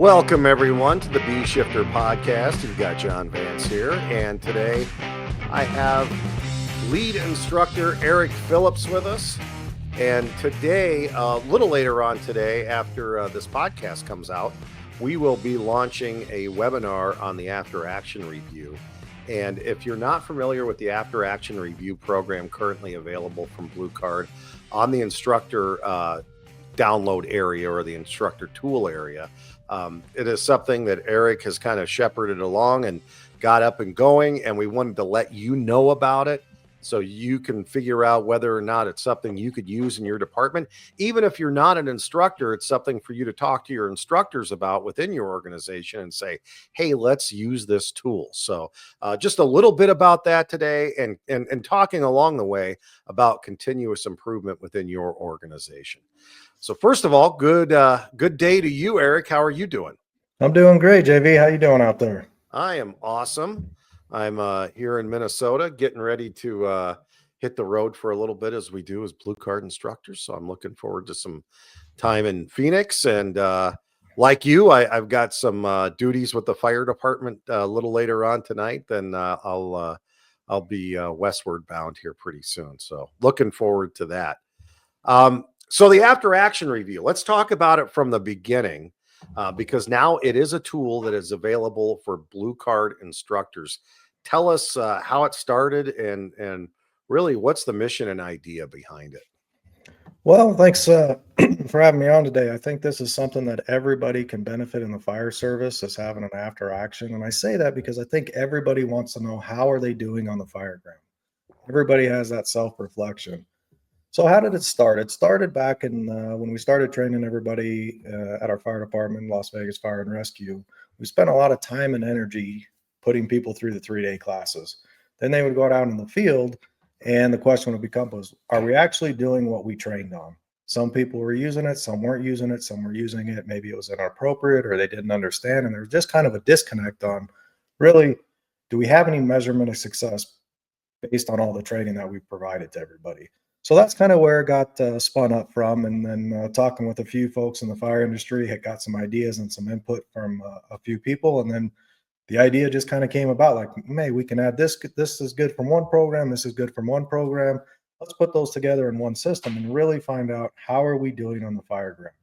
Welcome, everyone, to the Bee Shifter podcast. You've got John Vance here, and today I have lead instructor Erik Phillips with us. And today, a little later on today, after this podcast comes out, we will be launching a webinar on the After Action Review. And if you're not familiar with the After Action Review program currently available from Blue Card on the instructor download area or the instructor tool area, it is something that Erik has kind of shepherded along and got up and going, and we wanted to let you know about it so you can figure out whether or not it's something you could use in your department. Even if you're not an instructor, it's something for you to talk to your instructors about within your organization and say, hey, let's use this tool. So just a little bit about that today, and talking along the way about continuous improvement within your organization. So first of all, good day to you, Erik. How are you doing? I'm doing great, JV. How you doing out there? I am awesome. I'm here in Minnesota, getting ready to hit the road for a little bit, as we do as Blue Card instructors. So I'm looking forward to some time in Phoenix. And like you, I've got some duties with the fire department a little later on tonight. Then I'll be westward bound here pretty soon. So looking forward to that. So the After Action Review, let's talk about it from the beginning, because now it is a tool that is available for Blue Card instructors. Tell us how it started and really what's the mission and idea behind it. Well, thanks for having me on today. I think this is something that everybody can benefit in the fire service, is having an after action. And I say that because I think everybody wants to know, how are they doing on the fire ground? Everybody has that self-reflection. So how did it start? It started back in when we started training everybody at our fire department, Las Vegas Fire and Rescue. We spent a lot of time and energy putting people through the 3-day classes. Then they would go out in the field, and the question would become, are we actually doing what we trained on? Some people were using it, some weren't using it, some were using it. Maybe it was inappropriate or they didn't understand. And there was just kind of a disconnect on, really, do we have any measurement of success based on all the training that we provided to everybody? So that's kind of where it got spun up from. And then talking with a few folks in the fire industry, had got some ideas and some input from a few people. And then the idea just kind of came about, like, hey, we can add this. This is good from one program. This is good from one program. Let's put those together in one system and really find out, how are we doing on the fire ground?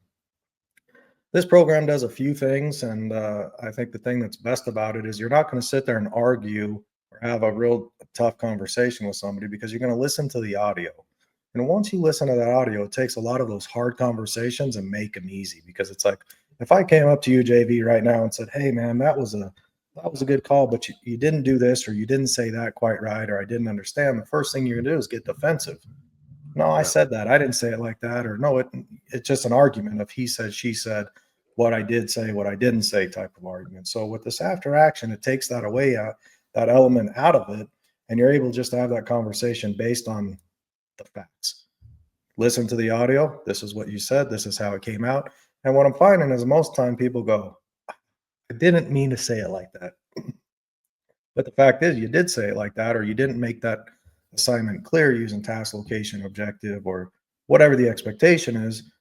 This program does a few things. And I think the thing that's best about it is you're not going to sit there and argue or have a real tough conversation with somebody, because you're going to listen to the audio. And once you listen to that audio, it takes a lot of those hard conversations and make them easy. Because it's like, if I came up to you, JV, right now and said, hey, man, that was a good call, but you didn't do this, or you didn't say that quite right, or I didn't understand, the first thing you're going to do is get defensive. No, I said that. I didn't say it like that. Or no, it's just an argument of he said, she said, what I did say, what I didn't say type of argument. So with this after action, it takes that away, that element out of it, and you're able just to have that conversation based on the facts. Listen to the audio. This is what you said. This is how it came out. And what I'm finding is, most time people go, I didn't mean to say it like that. But the fact is, you did say it like that, or you didn't make that assignment clear using task, location, objective, or whatever the expectation is.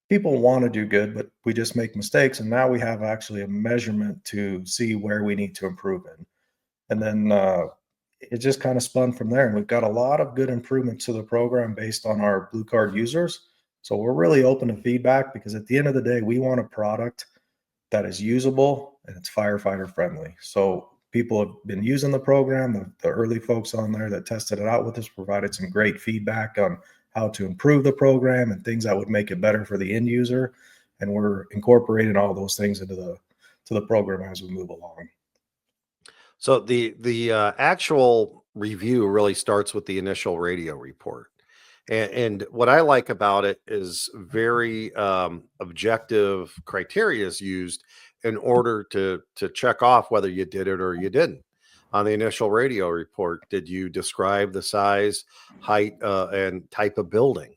People want to do good, but we just make mistakes. And now we have actually a measurement to see where we need to improve in. And then it just kind of spun from there. And we've got a lot of good improvements to the program based on our Blue Card users. So we're really open to feedback, because at the end of the day, we want a product that is usable and it's firefighter friendly. So people have been using the program. The early folks on there that tested it out with us provided some great feedback on how to improve the program and things that would make it better for the end user. And we're incorporating all those things into the program as we move along. So the actual review really starts with the initial radio report. And what I like about it is very objective criteria is used in order to check off whether you did it or you didn't. On the initial radio report, did you describe the size, height, and type of building?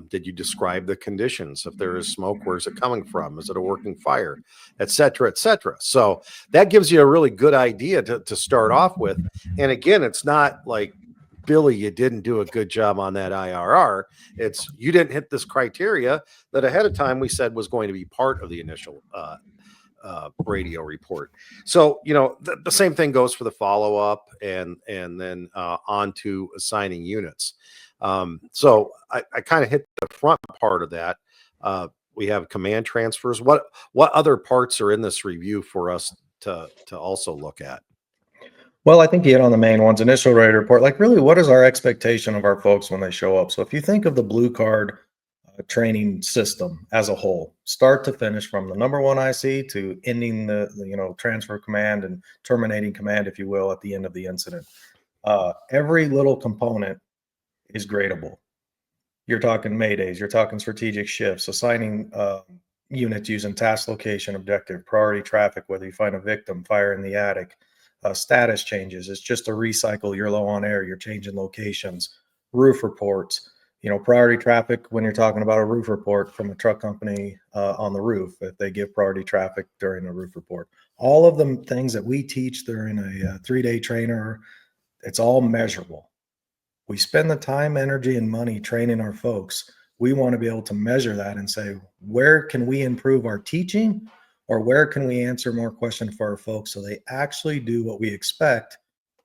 Did you describe the conditions? If there is smoke, where's it coming from? Is it a working fire, et cetera, et cetera? So that gives you a really good idea to start off with. And again, it's not like, Billy, you didn't do a good job on that IRR. It's, you didn't hit this criteria that ahead of time we said was going to be part of the initial radio report. So, the same thing goes for the follow up and then on to assigning units. So I kind of hit the front part of that. We have command transfers. What other parts are in this review for us to also look at? Well, I think you hit on the main ones. Initial raid report. Like, really, what is our expectation of our folks when they show up? So, if you think of the blue card training system as a whole, start to finish, from the number one IC to ending the transfer command and terminating command, if you will, at the end of the incident, every little component is gradable. You're talking maydays, you're talking strategic shifts, assigning units using task location, objective, priority traffic, whether you find a victim, fire in the attic, status changes. It's just a recycle. You're low on air, you're changing locations, roof reports, priority traffic when you're talking about a roof report from a truck company on the roof, if they give priority traffic during a roof report. All of them things that we teach during a 3-day trainer, it's all measurable. We spend the time, energy, and money training our folks. We want to be able to measure that and say, where can we improve our teaching, or where can we answer more questions for our folks so they actually do what we expect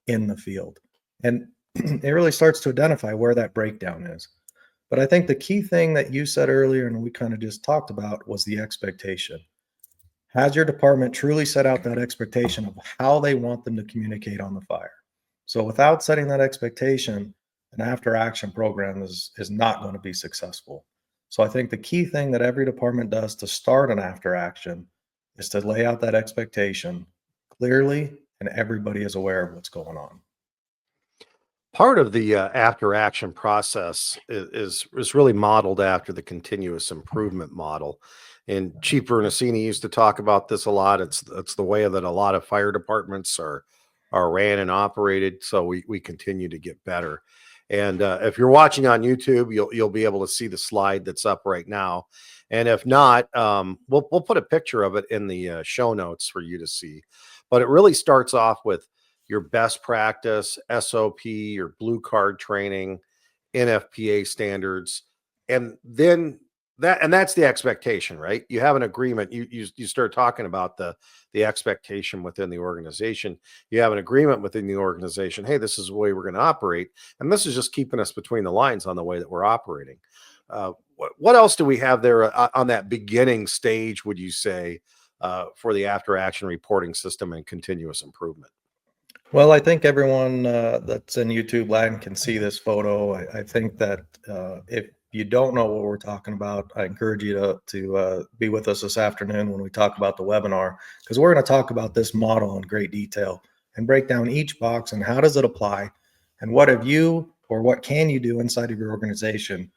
in the field? And it really starts to identify where that breakdown is. But I think the key thing that you said earlier, and we kind of just talked about, was the expectation. Has your department truly set out that expectation of how they want them to communicate on the fire? So without setting that expectation, an after action program is not going to be successful. So I think the key thing that every department does to start an after action is to lay out that expectation clearly, and everybody is aware of what's going on. Part of the after action process is really modeled after the continuous improvement model. And Chief Bernasini used to talk about this a lot. It's the way that a lot of fire departments are ran and operated. So we continue to get better. And if you're watching on YouTube, you'll be able to see the slide that's up right now. And if not, we'll put a picture of it in the show notes for you to see. But it really starts off with your best practice, SOP, your blue card training, NFPA standards, and then that's the expectation, right? You have an agreement. You start talking about the expectation within the organization. You have an agreement within the organization. Hey, this is the way we're going to operate, and this is just keeping us between the lines on the way that we're operating. What else do we have there on that beginning stage, would you say, for the after action reporting system and continuous improvement? Well, I think everyone that's in YouTube land can see this photo. I think that if you don't know what we're talking about, I encourage you to be with us this afternoon when we talk about the webinar, because we're going to talk about this model in great detail and break down each box and how does it apply, and what have you, or what can you do inside of your organization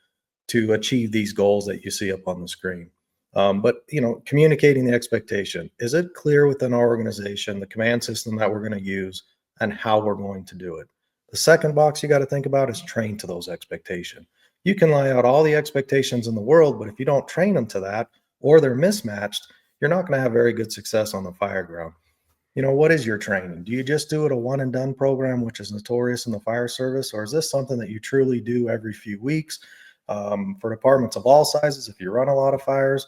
to achieve these goals that you see up on the screen. But communicating the expectation, is it clear within our organization, the command system that we're going to use, and how we're going to do it? The second box you got to think about is train to those expectations. You can lay out all the expectations in the world, but if you don't train them to that, or they're mismatched, you're not going to have very good success on the fire ground. What is your training? Do you just do it a one and done program, which is notorious in the fire service? Or is this something that you truly do every few weeks? For departments of all sizes, if you run a lot of fires,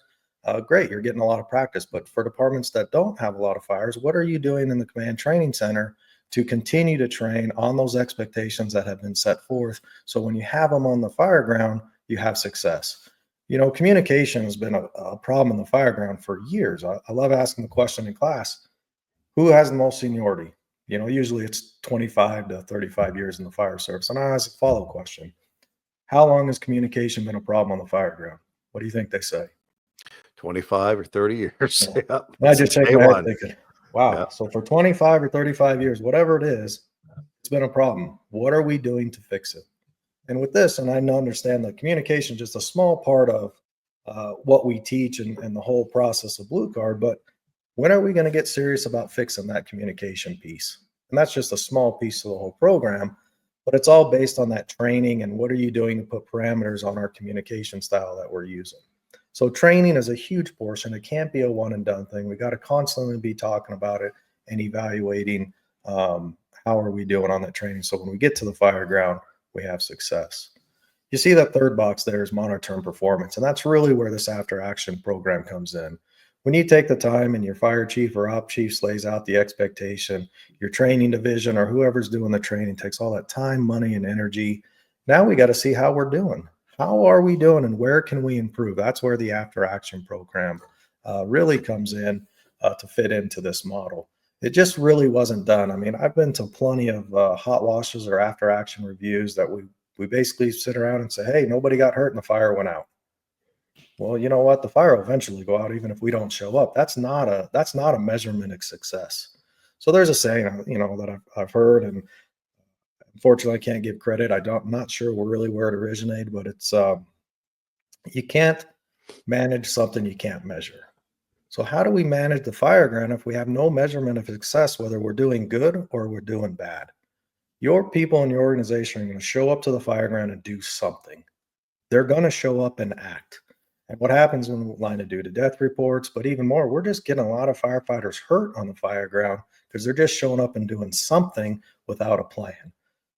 great, you're getting a lot of practice. But for departments that don't have a lot of fires, what are you doing in the command training center to continue to train on those expectations that have been set forth? So when you have them on the fire ground, you have success. Communication has been a problem in the fire ground for years. I love asking the question in class, who has the most seniority? Usually it's 25 to 35 years in the fire service. And I ask a follow-up question. How long has communication been a problem on the fire ground? What do you think they say? 25 or 30 years. Yeah. Yep. I just shake my head thinking, wow. Yeah. So for 25 or 35 years, whatever it is, it's been a problem. What are we doing to fix it? And with this, and I understand that communication is just a small part of what we teach and the whole process of Blue Card, but when are we going to get serious about fixing that communication piece? And that's just a small piece of the whole program, but it's all based on that training and what are you doing to put parameters on our communication style that we're using. So training is a huge portion. It can't be a one and done thing. We got to constantly be talking about it and evaluating how are we doing on that training. So when we get to the fire ground, we have success. You see that third box there is monitor performance. And that's really where this after action program comes in. when you take the time and your fire chief or op chief lays out the expectation, your training division or whoever's doing the training takes all that time, money, and energy. Now we got to see how we're doing. How are we doing and where can we improve? That's where the after action program really comes in to fit into this model. It just really wasn't done. I mean, I've been to plenty of hot washes or after action reviews that we basically sit around and say, hey, nobody got hurt and the fire went out. Well, you know what? The fire will eventually go out even if we don't show up. That's not a measurement of success. So there's a saying, that I've heard, and unfortunately, I can't give credit. I'm not sure really where it originated, but it's you can't manage something you can't measure. So how do we manage the fire ground if we have no measurement of success, whether we're doing good or we're doing bad? Your people in your organization are going to show up to the fire ground and do something. They're going to show up and act. And what happens when we line of due to death reports, but even more, we're just getting a lot of firefighters hurt on the fire ground because they're just showing up and doing something without a plan.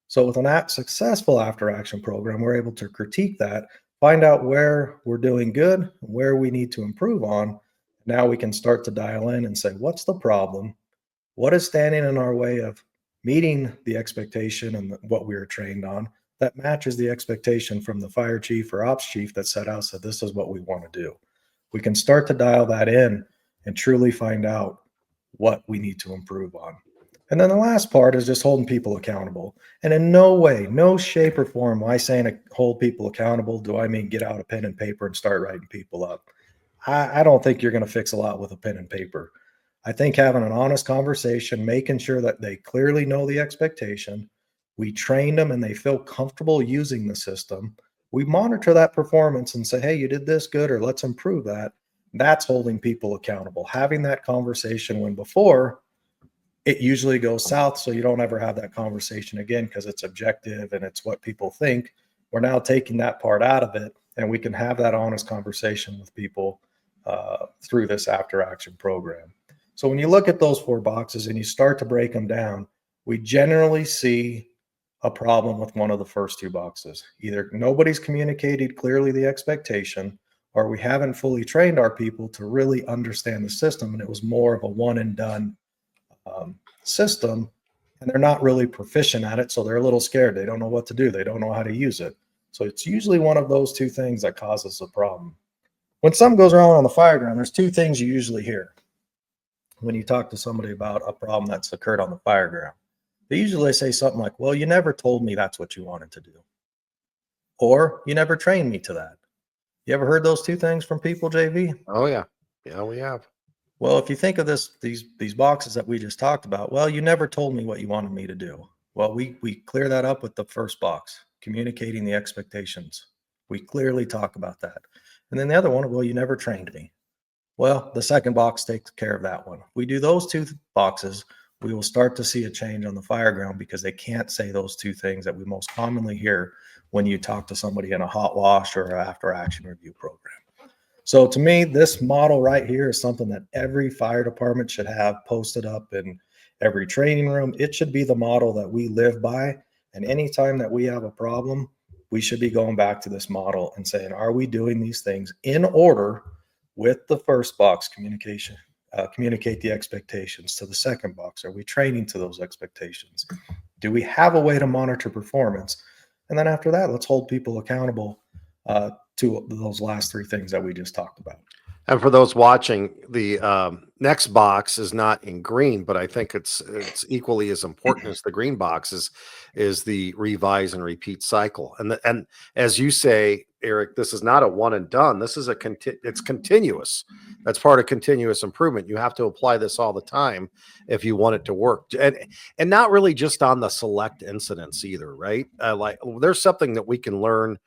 So with an successful after action program, we're able to critique that, find out where we're doing good, where we need to improve on. Now we can start to dial in and say, what's the problem? What is standing in our way of meeting the expectation and what we were trained on that matches the expectation from the fire chief or ops chief that set out, said, this is what we want to do. We can start to dial that in and truly find out what we need to improve on. And then the last part is just holding people accountable. And in no way, no shape or form, why saying to hold people accountable, do I mean get out a pen and paper and start writing people up. I don't think you're going to fix a lot with a pen and paper. I think having an honest conversation, making sure that they clearly know the expectation, we train them and they feel comfortable using the system. We monitor that performance and say, hey, you did this good, or let's improve that. That's holding people accountable. Having that conversation when before it usually goes south. So you don't ever have that conversation again because it's objective and it's what people think. We're now taking that part out of it and we can have that honest conversation with people through this after action program. So when you look at those 4 boxes and you start to break them down, we generally see a problem with one of the first 2 boxes. Either nobody's communicated clearly the expectation, or we haven't fully trained our people to really understand the system. And it was more of a one and done system, and they're not really proficient at it. So they're a little scared. They don't know what to do. They don't know how to use it. So it's usually one of those 2 things that causes a problem. When something goes wrong on the fire ground, there's 2 things you usually hear when you talk to somebody about a problem that's occurred on the fire ground. They usually say something like, well, you never told me that's what you wanted to do. Or you never trained me to that. You ever heard those 2 things from people, JV? Oh yeah. Yeah, we have. Well, if you think of these boxes that we just talked about, well, you never told me what you wanted me to do. Well, we clear that up with the first box, communicating the expectations. We clearly talk about that. And then the other one, well, you never trained me. Well, the second box takes care of that one. If we do those 2 boxes, we will start to see a change on the fire ground because they can't say those 2 things that we most commonly hear when you talk to somebody in a hot wash or after action review program. So to me, this model right here is something that every fire department should have posted up in every training room. It should be the model that we live by. And anytime that we have a problem, we should be going back to this model and saying, are we doing these things in order with the first box, communication, communicate the expectations, to the second box? Are we training to those expectations? Do we have a way to monitor performance? And then after that, let's hold people accountable to those last 3 things that we just talked about. And for those watching, the next box is not in green, but I think it's equally as important as the green box is the revise and repeat cycle. And as you say, Eric, this is not a one and done. This is it's continuous. That's part of continuous improvement. You have to apply this all the time if you want it to work, and not really just on the select incidents either, right? Like there's something that we can learn.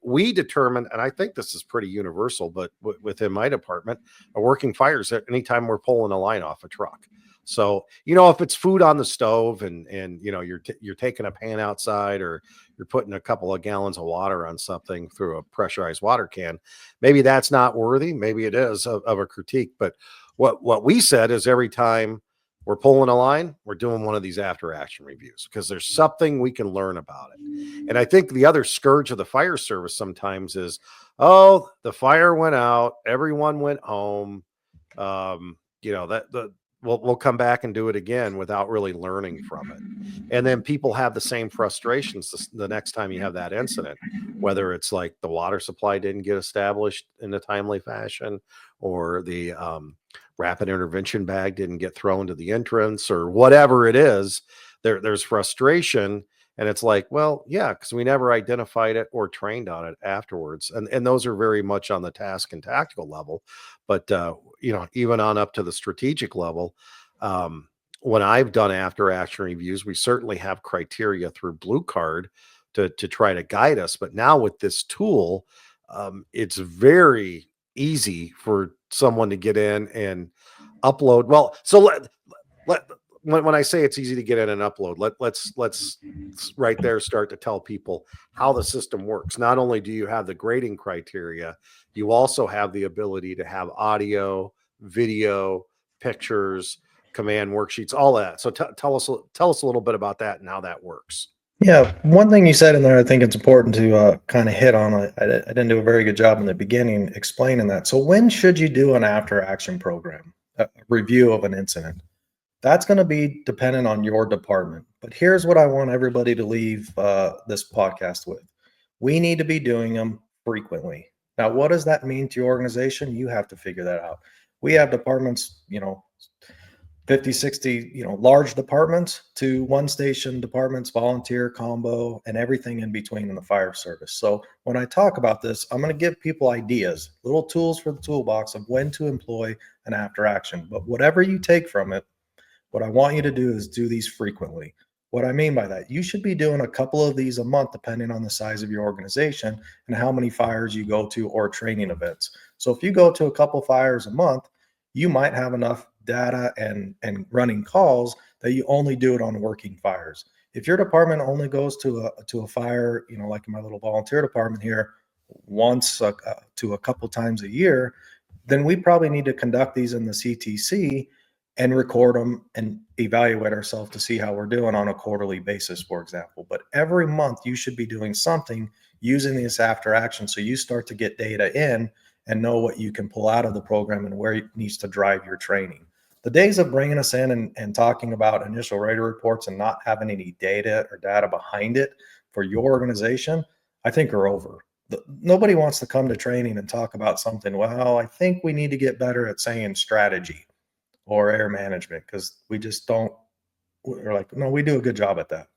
We determine, and I think this is pretty universal, but within my department, working fires anytime we're pulling a line off a truck. So, if it's food on the stove and you're taking a pan outside, or you're putting a couple of gallons of water on something through a pressurized water can, maybe that's not worthy. Maybe it is of a critique. But what we said is every time we're pulling a line, we're doing one of these after action reviews because there's something we can learn about it. And I think the other scourge of the fire service sometimes is, oh, the fire went out, everyone went home, That we'll come back and do it again without really learning from it. And then people have the same frustrations the next time you have that incident, whether it's like the water supply didn't get established in a timely fashion, or the rapid intervention bag didn't get thrown to the entrance, or whatever it is. There's frustration, and it's like, well, yeah, because we never identified it or trained on it afterwards. And those are very much on the task and tactical level. But even on up to the strategic level, when I've done after action reviews, we certainly have criteria through Blue Card to try to guide us. But now with this tool, it's very easy for someone to get in and upload. Well, so let when I say it's easy to get in and upload, let's right there start to tell people how the system works. Not only do you have the grading criteria, you also have the ability to have audio, video, pictures, command worksheets, all that. So tell us a little bit about that and how that works. Yeah, one thing you said in there, I think it's important to kind of hit on. I didn't do a very good job in the beginning explaining that. So, when should you do an after action program, a review of an incident? That's going to be dependent on your department. But here's what I want everybody to leave this podcast with: we need to be doing them frequently. Now, what does that mean to your organization? You have to figure that out. We have departments, 50, 60, large departments to one station departments, volunteer, combo, and everything in between in the fire service. So when I talk about this, I'm going to give people ideas, little tools for the toolbox of when to employ an after action. But whatever you take from it, what I want you to do is do these frequently. What I mean by that, you should be doing a couple of these a month, depending on the size of your organization and how many fires you go to or training events. So if you go to a couple fires a month, you might have enough data and running calls that you only do it on working fires. If your department only goes to a fire, like in my little volunteer department here, once to a couple times a year, then we probably need to conduct these in the CTC and record them and evaluate ourselves to see how we're doing on a quarterly basis, for example. But every month you should be doing something using this after action, so you start to get data in and know what you can pull out of the program and where it needs to drive your training. The days of bringing us in and talking about initial radar reports and not having any data behind it for your organization, I think are over. Nobody wants to come to training and talk about something. Well, I think we need to get better at saying strategy or air management, because we just don't. We're like, no, we do a good job at that.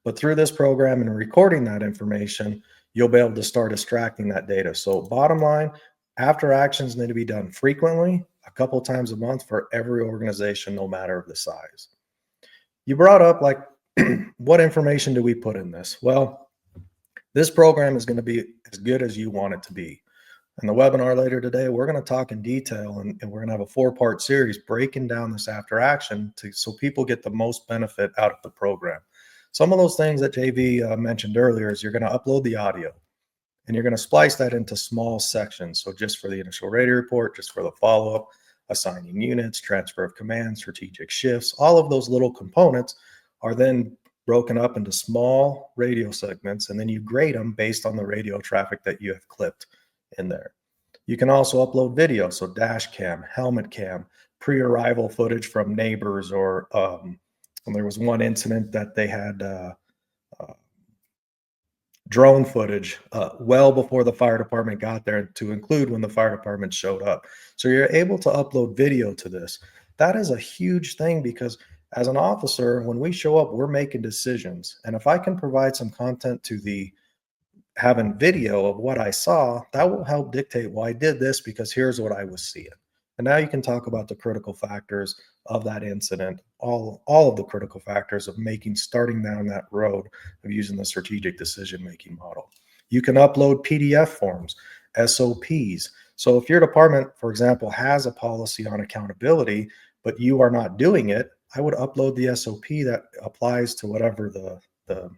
But through this program and recording that information, you'll be able to start extracting that data. So bottom line, after actions need to be done frequently, a couple times a month for every organization, no matter the size. You brought up like, what information do we put in this? Well, this program is going to be as good as you want it to be. In the webinar later today, we're going to talk in detail, and we're going to have a 4-part series breaking down this after action so people get the most benefit out of the program. Some of those things that JV mentioned earlier is you're going to upload the audio, and you're going to splice that into small sections. So just for the initial radar report, just for the follow-up, assigning units, transfer of command, strategic shifts, all of those little components are then broken up into small radio segments, and then you grade them based on the radio traffic that you have clipped in there. You can also upload video, so dash cam, helmet cam, pre-arrival footage from neighbors, or there was one incident that they had drone footage well before the fire department got there, to include when the fire department showed up. So you're able to upload video to this. That is a huge thing, because as an officer, when we show up, we're making decisions. And if I can provide some content to having video of what I saw, that will help dictate, well, I did this because here's what I was seeing. And now you can talk about the critical factors of that incident, all of the critical factors of starting down that road of using the strategic decision-making model. You can upload PDF forms, SOPs. So if your department, for example, has a policy on accountability, but you are not doing it, I would upload the SOP that applies to whatever the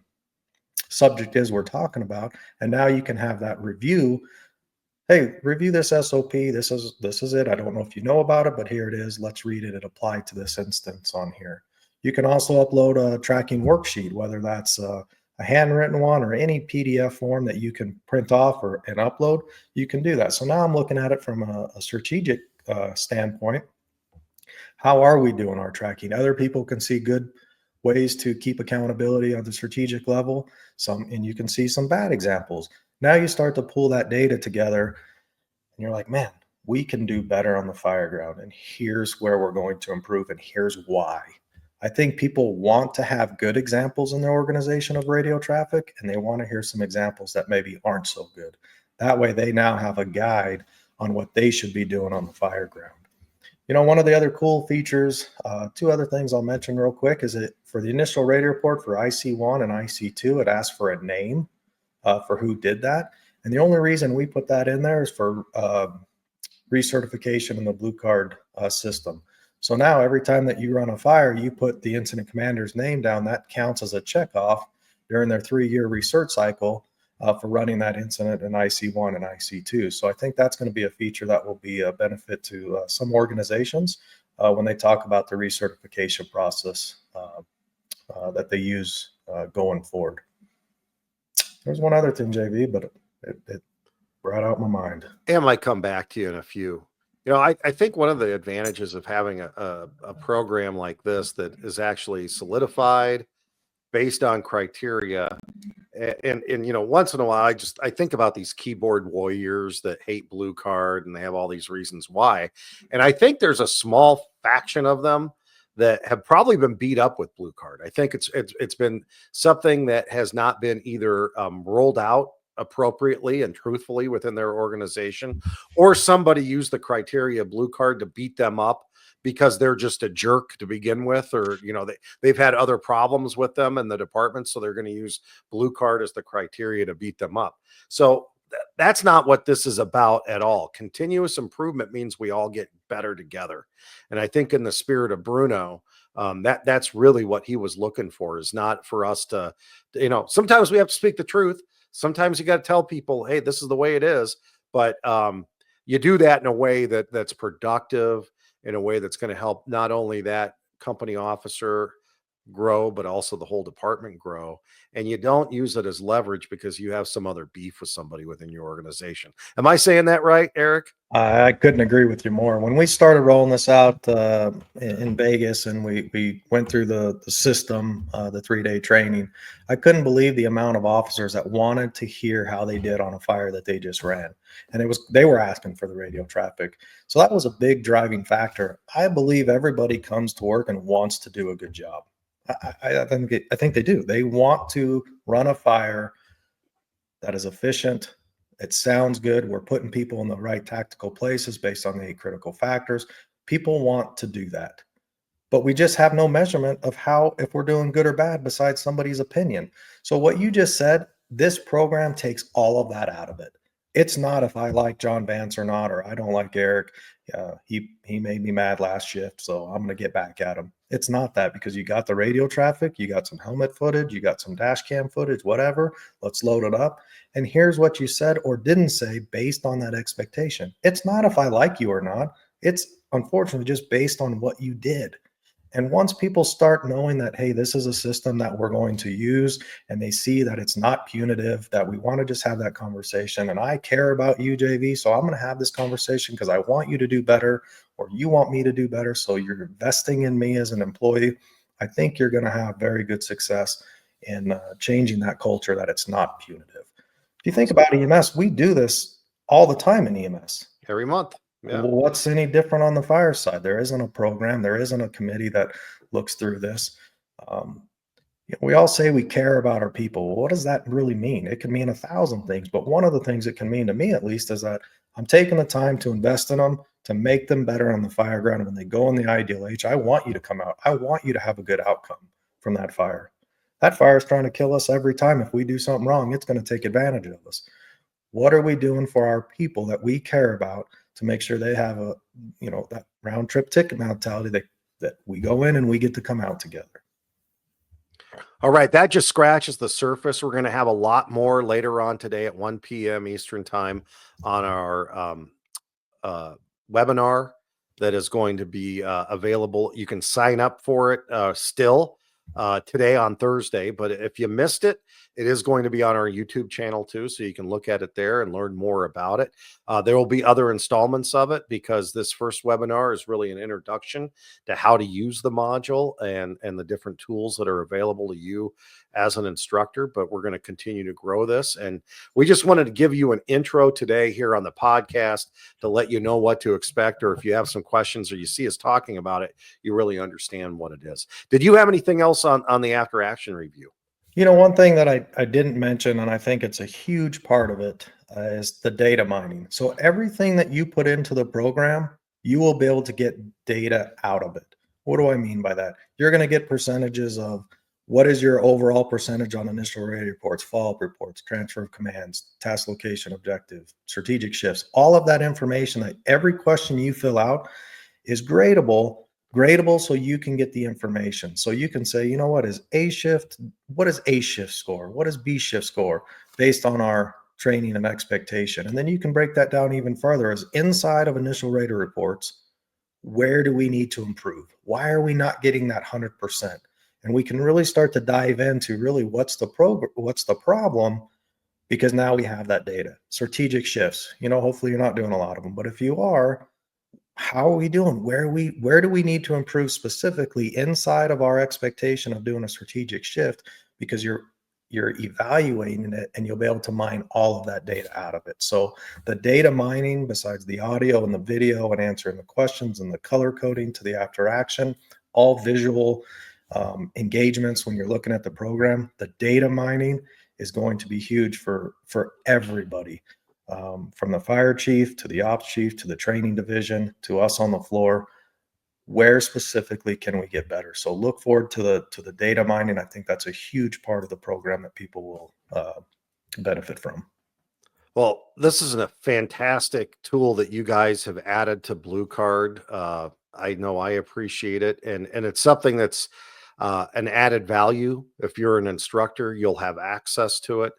subject is we're talking about. And now you can have that review. Hey, review this SOP. This is it. I don't know if you know about it, but here it is. Let's read it and apply to this instance on here. You can also upload a tracking worksheet, whether that's a handwritten one or any PDF form that you can print off and upload. You can do that. So now I'm looking at it from a strategic standpoint. How are we doing our tracking? Other people can see good ways to keep accountability on the strategic level, and you can see some bad examples. Now you start to pull that data together and you're like, man, we can do better on the fire ground. And here's where we're going to improve. And here's why. I think people want to have good examples in their organization of radio traffic, and they want to hear some examples that maybe aren't so good. That way they now have a guide on what they should be doing on the fire ground. One of the other cool features, two other things I'll mention real quick, is that for the initial radio report for IC1 and IC2, it asks for a name for who did that. And the only reason we put that in there is for recertification in the blue card system. So now every time that you run a fire, you put the incident commander's name down. That counts as a checkoff during their 3-year research cycle for running that incident in IC1 and IC2. So I think that's going to be a feature that will be a benefit to some organizations when they talk about the recertification process that they use going forward. There's one other thing, JV, but it brought out my mind. And I might come back to you in a few. I think one of the advantages of having a program like this that is actually solidified based on criteria, and once in a while, I think about these keyboard warriors that hate blue card, and they have all these reasons why. And I think there's a small faction of them that have probably been beat up with blue card. I think it's been something that has not been either rolled out appropriately and truthfully within their organization, or somebody used the criteria blue card to beat them up because they're just a jerk to begin with, or they've had other problems with them in the department, so they're going to use blue card as the criteria to beat them up. So that's not what this is about at all. Continuous improvement means we all get better together. And I think in the spirit of Bruno, that's really what he was looking for, is not for us to, sometimes we have to speak the truth. Sometimes you got to tell people, hey, this is the way it is. But you do that in a way that's productive, in a way that's going to help not only that company officer grow, but also the whole department grow. And you don't use it as leverage because you have some other beef with somebody within your organization. Am I saying that right, Erik? I couldn't agree with you more. When we started rolling this out in Vegas, and we went through the system, the 3-day training, I couldn't believe the amount of officers that wanted to hear how they did on a fire that they just ran. And they were asking for the radio traffic. So that was a big driving factor. I believe everybody comes to work and wants to do a good job. I think they do. They want to run a fire that is efficient. It sounds good. We're putting people in the right tactical places based on the 8 critical factors. People want to do that. But we just have no measurement of if we're doing good or bad besides somebody's opinion. So what you just said, this program takes all of that out of it. It's not if I like John Vance or not, or I don't like Erik. He made me mad last shift, so I'm going to get back at him. It's not that, because you got the radio traffic, you got some helmet footage, you got some dash cam footage, whatever. Let's load it up. And here's what you said or didn't say based on that expectation. It's not if I like you or not. It's unfortunately just based on what you did. And once people start knowing that, hey, this is a system that we're going to use, and they see that it's not punitive, that we want to just have that conversation, and I care about you, JV, so I'm going to have this conversation because I want you to do better, or you want me to do better, so you're investing in me as an employee, I think you're going to have very good success in changing that culture that it's not punitive. If you think about EMS, we do this all the time in EMS. Every month. Yeah. Well, what's any different on the fire side? There isn't a program. There isn't a committee that looks through this. We all say we care about our people. Well, what does that really mean? It can mean 1,000 things, but one of the things it can mean to me, at least, is that I'm taking the time to invest in them, to make them better on the fire ground. And when they go in the ideal H, I want you to come out. I want you to have a good outcome from that fire. That fire is trying to kill us every time. If we do something wrong, it's going to take advantage of us. What are we doing for our people that we care about to make sure they have that round trip ticket mentality that we go in and we get to come out together? All right. That just scratches the surface. We're going to have a lot more later on today at 1 p.m. Eastern time on our webinar that is going to be available. You can sign up for it still today on Thursday. But if you missed it, it is going to be on our YouTube channel too, so you can look at it there and learn more about it. There will be other installments of it because this first webinar is really an introduction to how to use the module and the different tools that are available to you as an instructor. But we're going to continue to grow this, and we just wanted to give you an intro today here on the podcast to let you know what to expect, or if you have some questions or you see us talking about it, you really understand what it is. Did you have anything else on the after action review? One thing that I didn't mention, and I think it's a huge part of it, is the data mining. So everything that you put into the program, you will be able to get data out of it. What do I mean by that? You're going to get percentages of what is your overall percentage on initial rating reports, follow-up reports, transfer of commands, task location objective, strategic shifts. All of that information, that every question you fill out is gradable so you can get the information. So you can say, what is A shift score? What is B shift score based on our training and expectation? And then you can break that down even further as inside of initial rater reports, where do we need to improve? Why are we not getting that 100%? And we can really start to dive into really what's the problem, because now we have that data. Strategic shifts, hopefully you're not doing a lot of them, but if you are, how are we doing? Where do we need to improve specifically inside of our expectation of doing a strategic shift? Because you're evaluating it, and you'll be able to mine all of that data out of it. So the data mining, besides the audio and the video and answering the questions and the color coding to the after action, all visual engagements when you're looking at the program, the data mining is going to be huge for everybody. From the fire chief to the ops chief to the training division to us on the floor, where specifically can we get better? So look forward to the data mining. I think that's a huge part of the program that people will benefit from. Well, this is a fantastic tool that you guys have added to Blue Card. I know I appreciate it, and it's something that's an added value. If you're an instructor, you'll have access to it.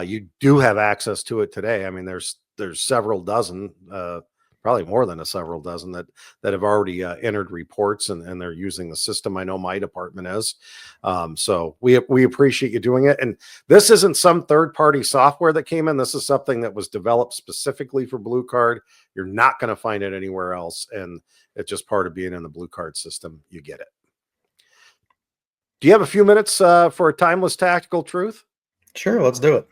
You do have access to it today. I mean, there's several dozen, probably more than several dozen that have already entered reports and they're using the system. I know my department is. So we appreciate you doing it. And this isn't some third-party software that came in. This is something that was developed specifically for Blue Card. You're not going to find it anywhere else. And it's just part of being in the Blue Card system. You get it. Do you have a few minutes for a timeless tactical truth? Sure, let's do it.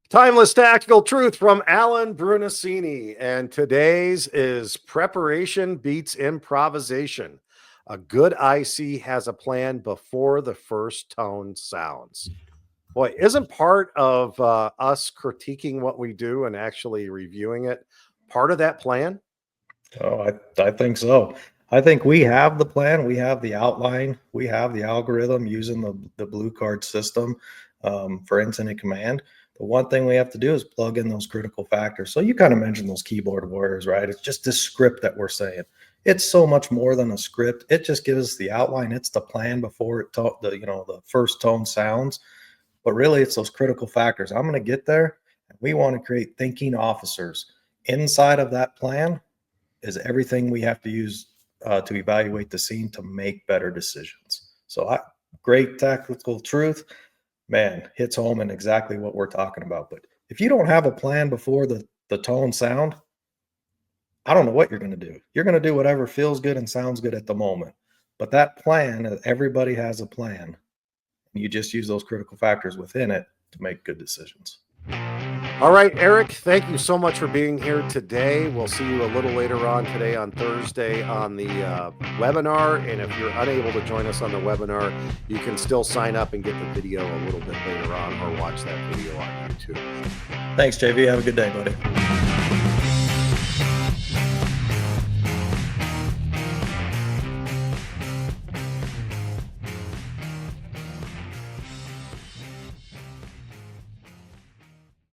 Timeless tactical truth from Alan Brunacini, and today's is preparation beats improvisation. A good IC has a plan before the first tone sounds. Boy, isn't part of us critiquing what we do and actually reviewing it part of that plan? Oh, I think so. I think we have the plan, we have the outline, we have the algorithm using the Blue Card system for incident command. The one thing we have to do is plug in those critical factors. So you kind of mentioned those keyboard warriors, right? It's just this script that we're saying. It's so much more than a script. It just gives us the outline. It's the plan before the first tone sounds. But really, it's those critical factors. I'm going to get there, and we want to create thinking officers. Inside of that plan is everything we have to use to evaluate the scene to make better decisions. So great tactical truth, man, hits home in exactly what we're talking about. But if you don't have a plan before the tone sound, I don't know what you're going to do. You're going to do whatever feels good and sounds good at the moment. But that plan, everybody has a plan. You just use those critical factors within it to make good decisions. All right, Erik, thank you so much for being here today. We'll see you a little later on today on Thursday on the webinar. And if you're unable to join us on the webinar, you can still sign up and get the video a little bit later on or watch that video on YouTube. Thanks, JV. Have a good day, buddy.